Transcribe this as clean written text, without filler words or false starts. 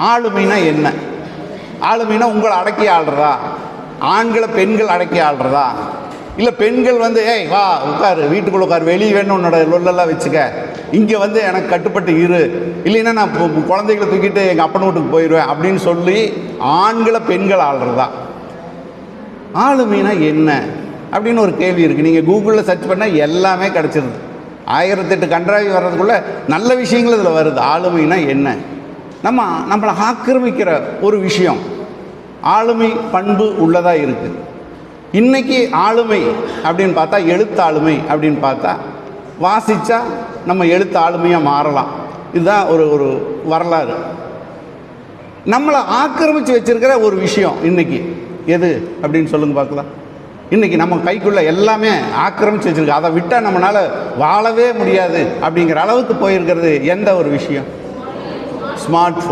ஆளுமைனா என்ன? ஆளுமைனா உங்களை அடக்கி ஆள்றதா? ஆண்களை பெண்கள் அடக்கி ஆள்றதா? இல்லை பெண்கள் வந்து ஏய் வா உட்காரு, வீட்டுக்குள்ளே உட்காரு, வெளியே வேணும் உன்னோட லொல்லெல்லாம் வச்சுக்க, இங்கே வந்து எனக்கு கட்டுப்பட்டு இரு, இல்லைன்னா நான் குழந்தைகளை தூக்கிட்டு எங்கள் அப்பன் வீட்டுக்கு போயிடுவேன் அப்படின்னு சொல்லி ஆண்களை பெண்கள் ஆள்றதா? ஆளுமைனா என்ன அப்படின்னு ஒரு கேள்வி இருக்குது. நீங்கள் கூகுளில் சர்ச் பண்ணால் எல்லாமே கிடச்சிருது. 1008 கன்றாவி வர்றதுக்குள்ளே நல்ல விஷயங்கள் இதில் வருது. ஆளுமைனா என்ன? நம்மளை ஆக்கிரமிக்கிற ஒரு விஷயம் ஆளுமை பண்பு உள்ளதாக இருக்குது. இன்றைக்கி ஆளுமை அப்படின்னு பார்த்தா, எழுத்தாளுமை அப்படின்னு பார்த்தா, வாசித்தா நம்ம எழுத்து ஆளுமையாக மாறலாம். இதுதான் ஒரு வரலாறு. நம்மளை ஆக்கிரமித்து வச்சுருக்கிற ஒரு விஷயம் இன்றைக்கி எது அப்படின்னு சொல்லுங்க பார்க்கலாம். இன்றைக்கி நம்ம கைக்குள்ளே எல்லாமே ஆக்கிரமித்து வச்சுருக்கு. அதை விட்டால் நம்மளால் வாழவே முடியாது அப்படிங்கிற அளவுக்கு போயிருக்கிறது எந்த ஒரு விஷயம்? Smart phone.